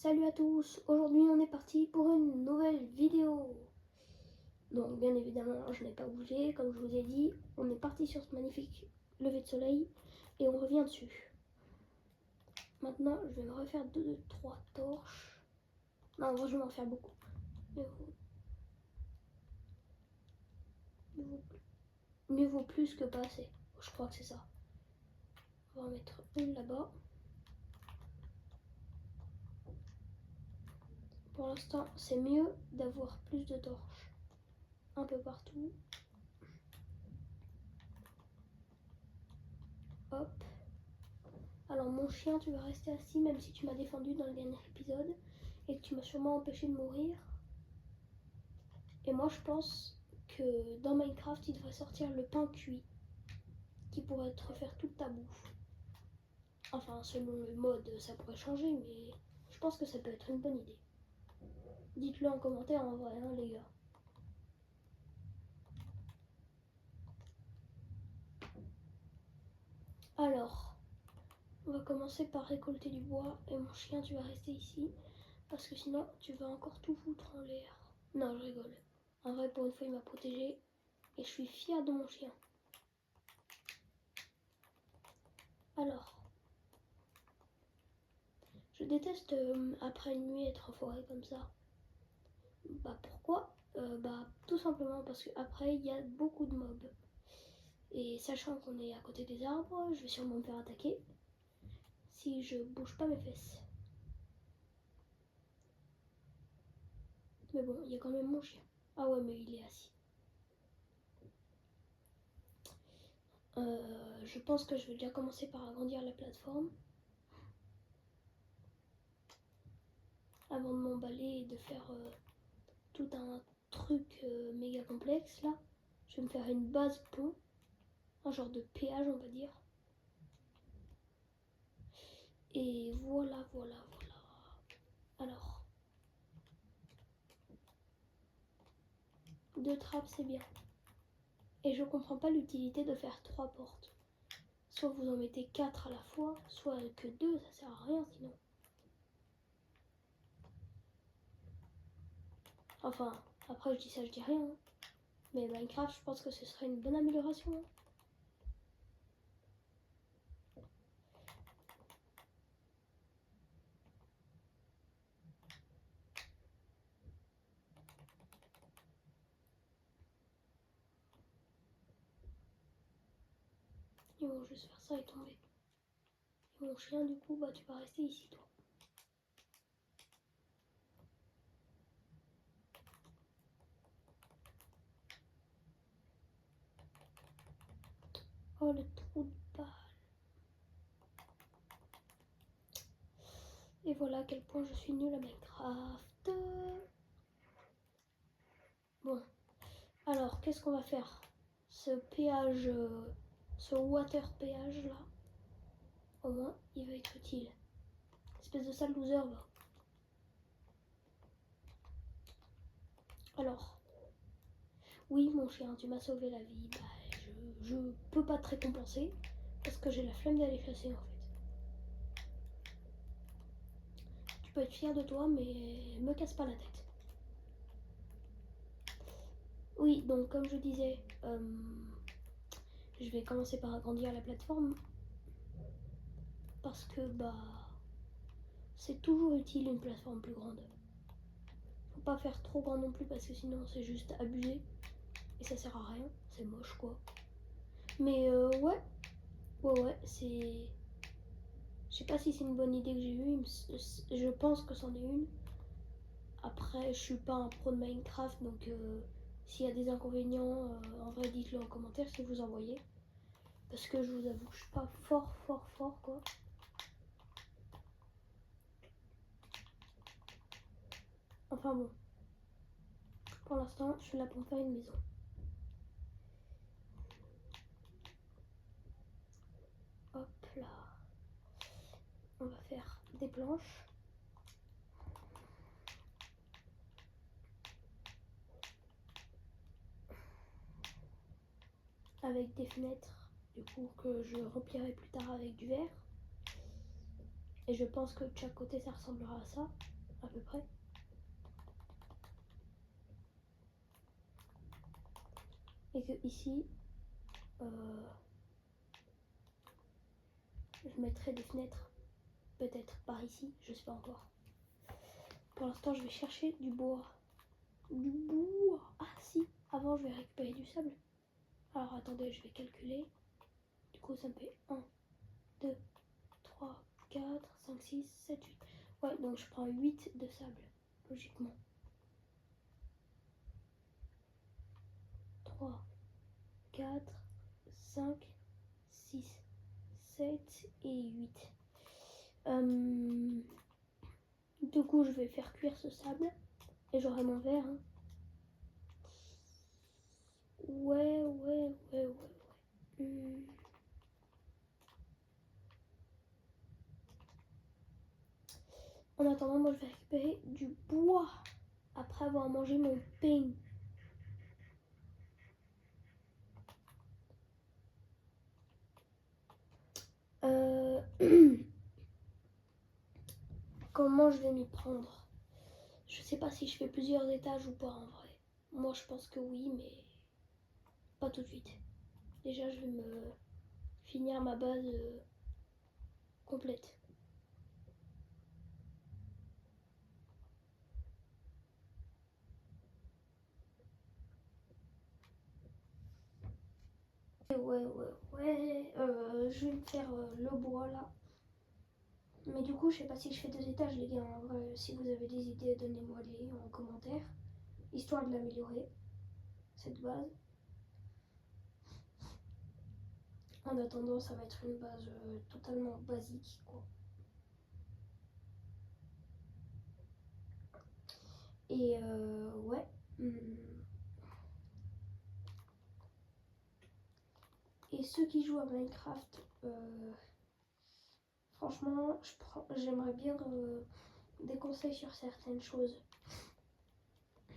Salut à tous, aujourd'hui on est parti pour une nouvelle vidéo. Donc bien évidemment je n'ai pas bougé, comme je vous ai dit, on est parti sur ce magnifique lever de soleil et on revient dessus. Maintenant je vais me refaire 2-3 torches. Non, en vrai je vais m'en faire beaucoup. Mieux vaut plus que pas assez, je crois que c'est ça. On va en mettre une là-bas. Pour l'instant c'est mieux d'avoir plus de torches un peu partout. Hop. Alors mon chien, tu vas rester assis même si tu m'as défendu dans le dernier épisode et que tu m'as sûrement empêché de mourir. Et moi je pense que dans Minecraft il devrait sortir le pain cuit qui pourrait te refaire toute ta bouffe. Enfin selon le mode ça pourrait changer mais je pense que ça peut être une bonne idée. Dites-le en commentaire en vrai hein, les gars. Alors, on va commencer par récolter du bois et mon chien tu vas rester ici parce que sinon tu vas encore tout foutre en l'air. Non je rigole. En vrai pour une fois il m'a protégé et je suis fière de mon chien. Alors, je déteste après une nuit être en forêt comme ça. Bah pourquoi Bah tout simplement parce qu'après il y a beaucoup de mobs. Et sachant qu'on est à côté des arbres, je vais sûrement me faire attaquer si je bouge pas mes fesses. Mais bon, il y a quand même mon chien. Ah ouais, mais il est assis. Je pense que je vais déjà commencer par agrandir la plateforme. Avant de m'emballer et de faire tout un truc méga complexe là. Je vais me faire une base pont. Un genre de péage on va dire. Et voilà. Alors, 2 trappes c'est bien. Et je comprends pas l'utilité de faire 3 portes. Soit vous en mettez 4 à la fois, soit que 2, ça sert à rien sinon. Enfin, après je dis ça, je dis rien. Hein. Mais Minecraft, je pense que ce serait une bonne amélioration. Hein. Ils vont juste faire ça et tomber. Et mon chien, du coup, bah tu vas rester ici, toi. Oh, le trou de balle. Et voilà à quel point je suis nulle à Minecraft. Bon, alors, qu'est-ce qu'on va faire? Ce péage, ce water péage là, au moins, il va être utile. Espèce de sale loser, va. Alors, oui, mon chien, tu m'as sauvé la vie. Bah, je peux pas te récompenser parce que j'ai la flemme d'aller chasser en fait. Tu peux être fier de toi, mais me casse pas la tête. Oui, donc comme je disais, je vais commencer par agrandir la plateforme parce que bah c'est toujours utile une plateforme plus grande. Faut pas faire trop grand non plus parce que sinon c'est juste abusé et ça sert à rien, c'est moche quoi. Mais ouais, c'est... Je sais pas si c'est une bonne idée que j'ai eue, je pense que c'en est une. Après, je suis pas un pro de Minecraft, donc s'il y a des inconvénients, en vrai dites-le en commentaire si vous en voyez. Parce que je vous avoue que je suis pas fort quoi. Enfin bon, pour l'instant, je suis là pour me faire une maison. Hop là. On va faire des planches. Avec des fenêtres, du coup, que je remplirai plus tard avec du verre. Et je pense que de chaque côté ça ressemblera à ça, à peu près. Et que ici, je mettrai des fenêtres, peut-être par ici, je sais pas encore. Pour l'instant, je vais chercher du bois. Du bois. Ah si, avant je vais récupérer du sable. Alors attendez, je vais calculer. Du coup, ça me fait 1, 2, 3, 4, 5, 6, 7, 8. Ouais, donc je prends 8 de sable, logiquement. 3, 4, 5, 6, 7 et 8. Du coup, je vais faire cuire ce sable. Et j'aurai mon verre. Hein. Ouais. En attendant, moi je vais récupérer du bois après avoir mangé mon pain. Comment je vais m'y prendre? Je sais pas si je fais plusieurs étages ou pas en vrai. Moi je pense que oui, mais pas tout de suite. Déjà je vais me finir ma base complète. Ouais. Je vais me faire le bois là. Mais du coup, je sais pas si je fais 2 étages, les gars. En vrai, si vous avez des idées, donnez-moi-les en commentaire. Histoire de l'améliorer, cette base. En attendant, ça va être une base totalement basique, quoi. Et ouais. Et ceux qui jouent à Minecraft, franchement, j'aimerais bien des conseils sur certaines choses.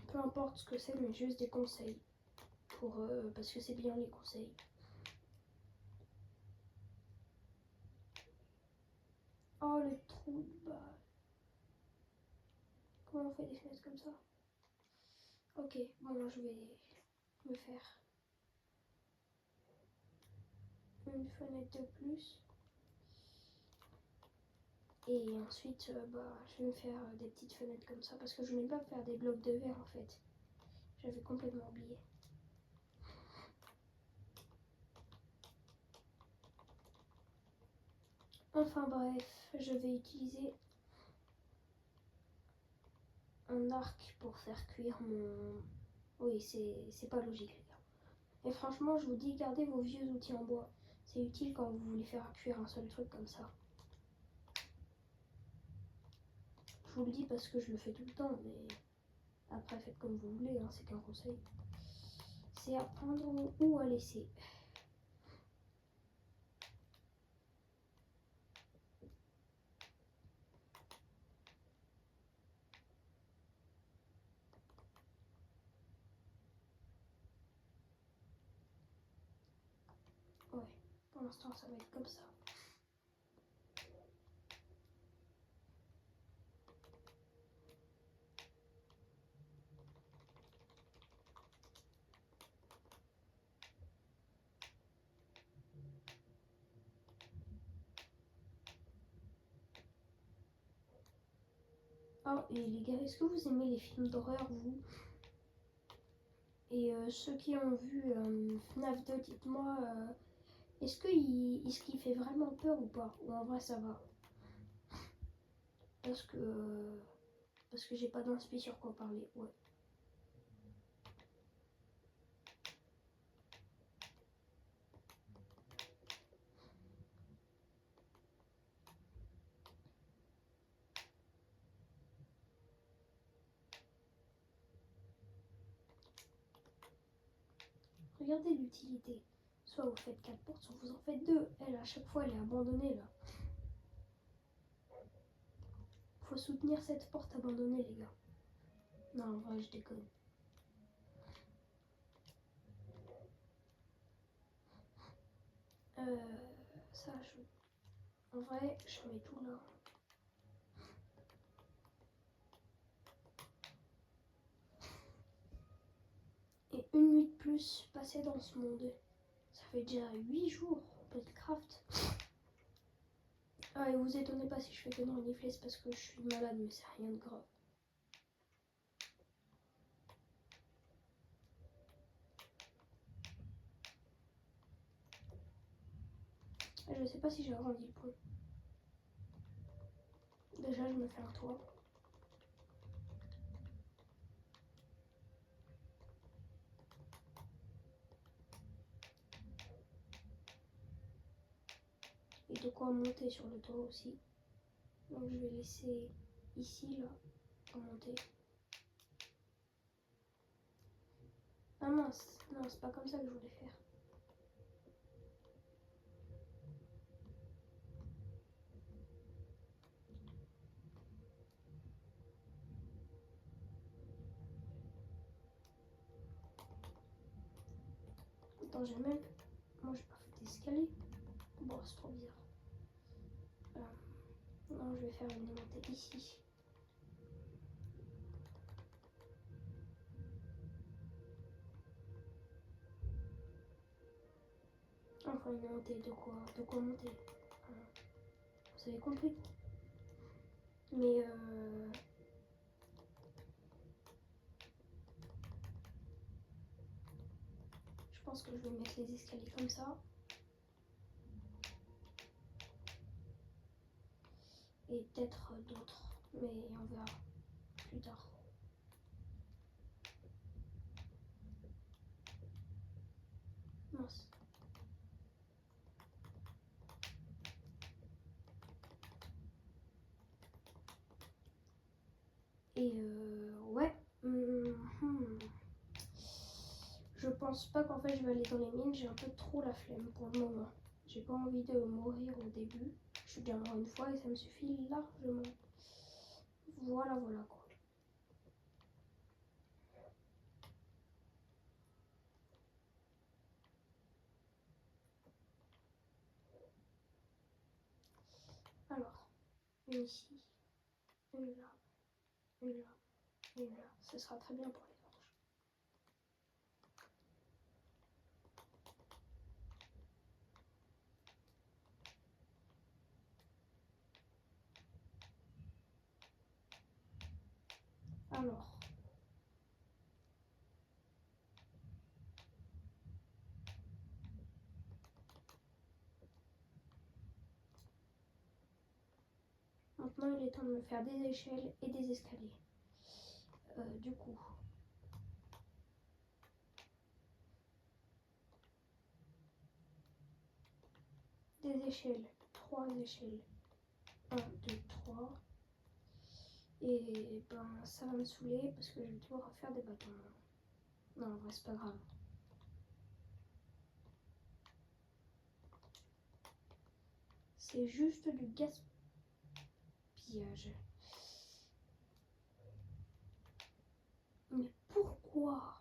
Peu importe ce que c'est, mais juste des conseils. Parce que c'est bien les conseils. Oh, le trou de balle. Comment on fait des fenêtres comme ça? Ok, bon, je vais me faire une fenêtre de plus. Et ensuite, je vais me faire des petites fenêtres comme ça parce que je n'ai pas faire des blocs de verre en fait. J'avais complètement oublié. Enfin bref, je vais utiliser un arc pour faire cuire mon... Oui, c'est pas logique les gars. Et franchement, je vous dis, gardez vos vieux outils en bois. C'est utile quand vous voulez faire cuire un seul truc comme ça. Je vous le dis parce que je le fais tout le temps, mais après faites comme vous voulez, hein, c'est qu'un conseil. C'est à prendre ou à laisser. Ouais, pour l'instant ça va être comme ça. Oh, et les gars, est-ce que vous aimez les films d'horreur, vous? Et ceux qui ont vu FNAF 2, dites-moi, est-ce qu'il fait vraiment peur ou pas? Ou en vrai, ça va? Parce que, parce que j'ai pas d'inspi sur quoi parler, ouais. Regardez l'utilité. Soit vous faites 4 portes, soit vous en faites 2. Elle, à chaque fois, elle est abandonnée, là. Faut soutenir cette porte abandonnée, les gars. Non, en vrai, je déconne. Ça, en vrai, je mets tout là. plus passé dans ce monde. Ça fait déjà 8 jours Minecraft. Ah, et vous étonnez pas si je fais que non renifler, c'est parce que je suis malade, mais c'est rien de grave. Je sais pas si j'ai agrandi le pont. Déjà, je me fais un toit. Et de quoi monter sur le toit aussi. Donc je vais laisser ici, là, pour monter. Ah mince, non, c'est pas comme ça que je voulais faire. Attends, j'ai même... Moi, j'ai pas fait d'escalier. Bon, c'est trop bizarre. Non, je vais faire une montée ici. Enfin, une montée de quoi monter. Vous avez compris. Mais je pense que je vais mettre les escaliers comme ça. Et peut-être d'autres. Mais on verra plus tard. Mince. Et ouais. Je pense pas qu'en fait je vais aller dans les mines. J'ai un peu trop la flemme pour le moment. J'ai pas envie de mourir au début. Je suis déjà mort une fois et ça me suffit largement. Voilà, voilà quoi. Alors, une ici, une là, une là, une là. Ce sera très bien pour les orges. Alors, maintenant il est temps de me faire des échelles et des escaliers. Du coup, des échelles, 3 échelles. 1, 2, 3. Et ben ça va me saouler parce que je vais devoir refaire des bâtons. Non, en vrai c'est pas grave. C'est juste du gaspillage. Mais pourquoi?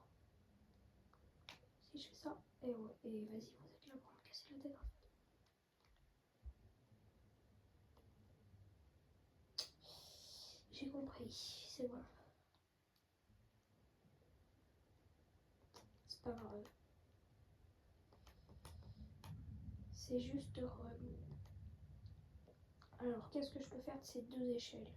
Si je fais ça, et ouais, et vas-y, vous êtes là pour me casser la tête. J'ai compris, c'est bon. C'est pas grave. C'est juste relou. Alors, qu'est-ce que je peux faire de ces 2 échelles?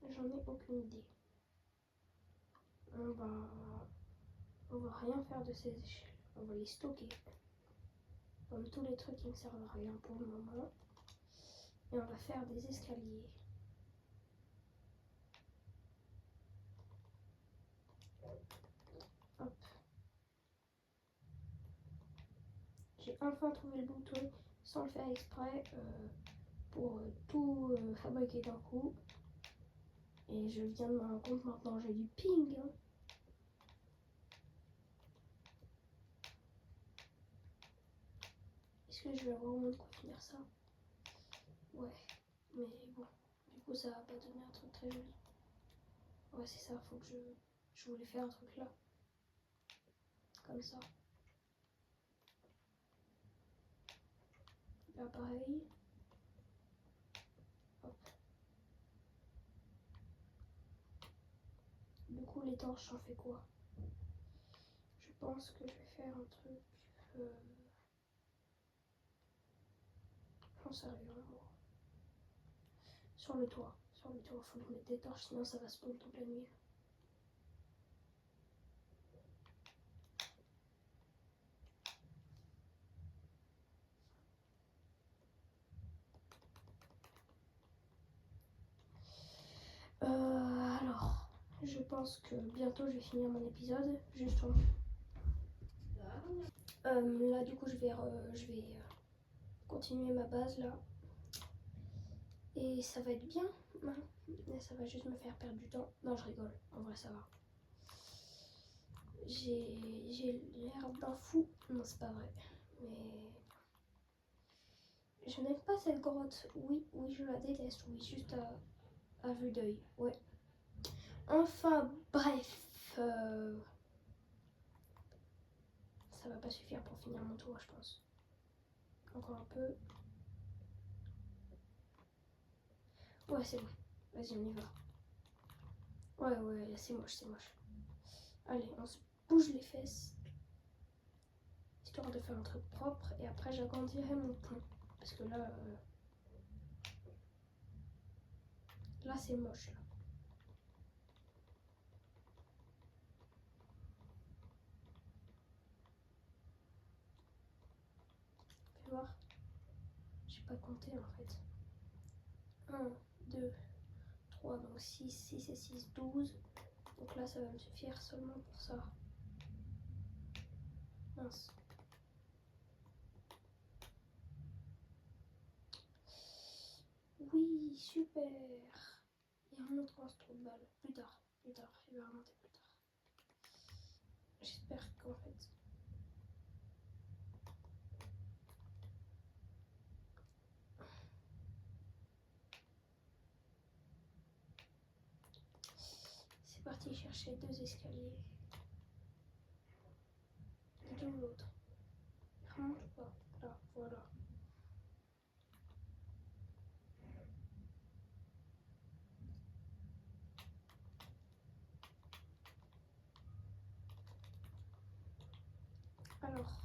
J'en ai aucune idée. On va rien faire de ces échelles. On va les stocker. Comme tous les trucs qui ne servent à rien pour le moment. Et on va faire des escaliers. Hop. J'ai enfin trouvé le bouton sans le faire exprès pour tout fabriquer d'un coup. Et je viens de me rendre compte maintenant, j'ai du ping. Hein. Est-ce que je vais avoir au moins de quoi finir ça? Ouais, mais bon, du coup ça va pas donner un truc très joli. Ouais, c'est ça, faut que je voulais faire un truc là. Comme ça. Là pareil. Hop. l'étanche, j'en fais quoi? Je pense que je vais faire un truc... J'en sais rien, moi. Sur le toit, faut que je mette des torches, sinon ça va spawn toute la nuit. Alors, je pense que bientôt je vais finir mon épisode. Juste là, du coup, je vais continuer ma base là. Et ça va être bien. Hein. Mais ça va juste me faire perdre du temps. Non, je rigole. En vrai, ça va. J'ai l'air d'un fou. Non, c'est pas vrai. Mais je n'aime pas cette grotte. Oui, je la déteste. Oui, juste à vue d'œil. Ouais. Enfin, bref. Ça va pas suffire pour finir mon tour, je pense. Encore un peu. Ouais, c'est bon. Vas-y, on y va. Ouais, c'est moche. Allez, on se bouge les fesses. Histoire de faire un truc propre. Et après, j'agrandirai mon pont. Parce que là... là, c'est moche, là. Fais voir. J'ai pas compté, en fait. 1, 2, 3, donc 6 et 6, 12. Donc là, ça va me suffire seulement pour ça. Mince. Oui, super. Il remonte quand ce trou de balle. Plus tard. Il va remonter plus tard. J'espère qu'en fait... C'est parti chercher 2 escaliers. Et d'où l'autre? Il remonte pas. Là, voilà. Alors,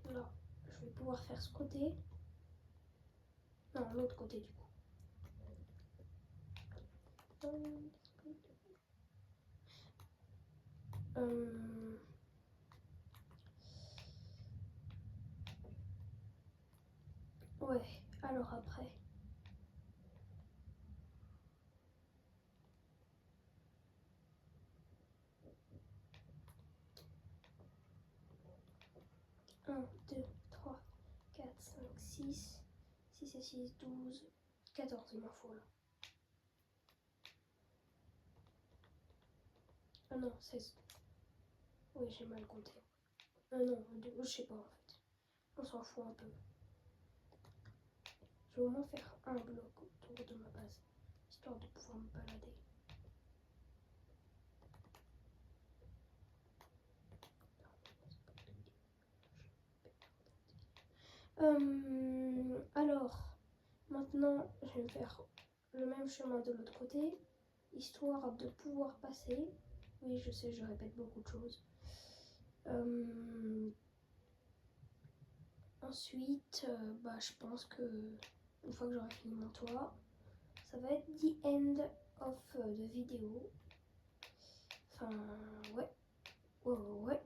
là, je vais pouvoir faire ce côté. Non, l'autre côté du coup. Ouais, alors après. Un, 2, 3, 4, 5, 6. 6 et 6, 12, 14, il m'en faut là. Ah non, 16. Oui, j'ai mal compté. Non, je sais pas en fait. On s'en fout un peu. Je vais au moins faire un bloc autour de ma base, histoire de pouvoir me balader. Alors, maintenant, je vais faire le même chemin de l'autre côté, histoire de pouvoir passer. Oui, je sais, je répète beaucoup de choses. Ensuite, je pense que une fois que j'aurai fini mon toit, ça va être the end of the vidéo. Enfin, ouais.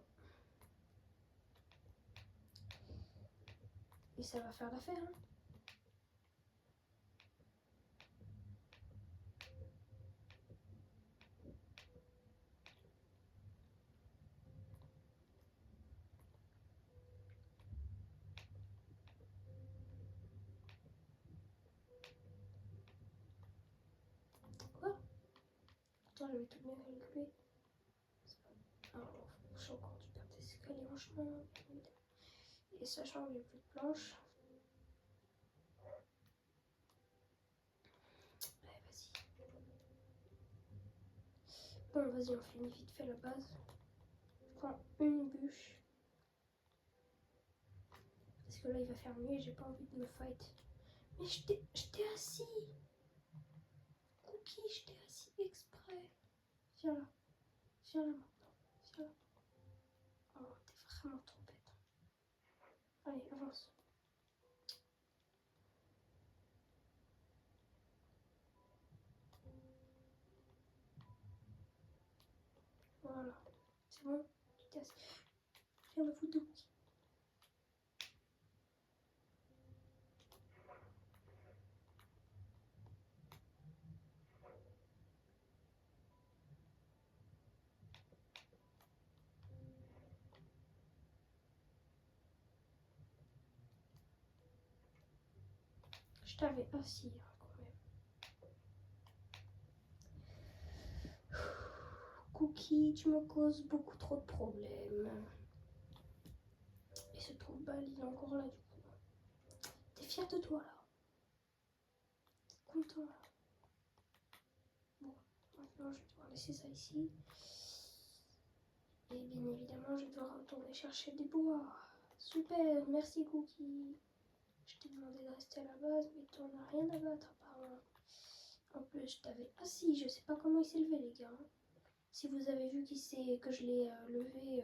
Et ça va faire l'affaire, hein. Quoi? Pourtant, j'avais tout bien calculé. Alors, je suis encore du perdre des escaliers en chemin. Et sachant que j'ai plus de planches. Allez, vas-y. Bon, vas-y, on finit vite fait la base. Je prends une bûche. Parce que là, il va faire nuit et j'ai pas envie de me fight. Mais je t'ai assis. Cookie, je t'ai assis exprès. Viens là. Viens là maintenant. Viens là. Oh, t'es vraiment trop bête. Allez, avance. Voilà. C'est bon, tu t'es assis. Viens me foutre de cookies. Je t'avais assis hein, quand même. Cookie, tu me causes beaucoup trop de problèmes. Et ce trou de balle, il est encore là du coup. T'es fier de toi là? T'es content là? Bon, maintenant je vais devoir laisser ça ici. Et bien évidemment, je vais devoir retourner chercher des bois. Super, merci Cookie. Je t'ai demandé de rester à la base, mais t'en as rien à battre apparemment. En plus, je t'avais assis, je sais pas comment il s'est levé les gars. Si vous avez vu que je l'ai levé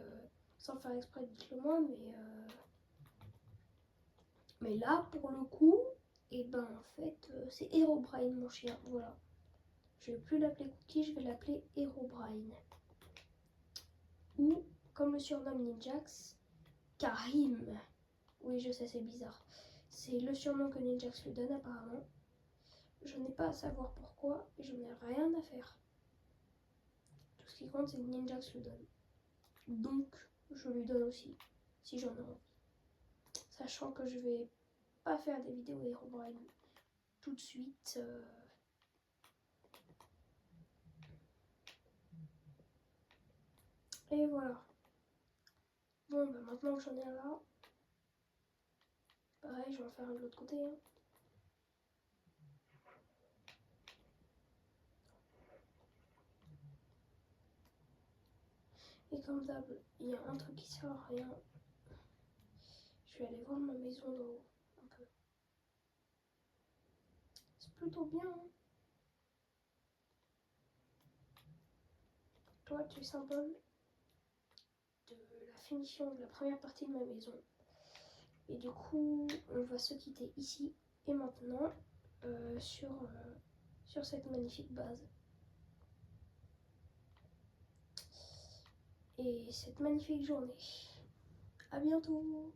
sans faire exprès, dites-le moi, mais là, pour le coup, et ben en fait, c'est Herobrine mon chien, voilà. Je vais plus l'appeler Cookie, je vais l'appeler Herobrine. Ou, comme le surnomme Ninjax, Karim. Oui, je sais, c'est bizarre. C'est le surnom que Ninjax lui donne apparemment. Je n'ai pas à savoir pourquoi et je n'ai rien à faire. Tout ce qui compte, c'est que Ninjax le donne. Donc, je lui donne aussi, si j'en ai envie. Sachant que je vais pas faire des vidéos Herobrine tout de suite. Et voilà. Bon, bah maintenant que j'en ai un là, pareil, je vais en faire un de l'autre côté. Hein. Et comme d'hab, il y a un truc qui sert à rien. Je vais aller voir ma maison d'en haut, un peu. C'est plutôt bien. Hein. Toi, tu es symbole de la finition de la première partie de ma maison. Et du coup, on va se quitter ici et maintenant sur cette magnifique base. Et cette magnifique journée. À bientôt!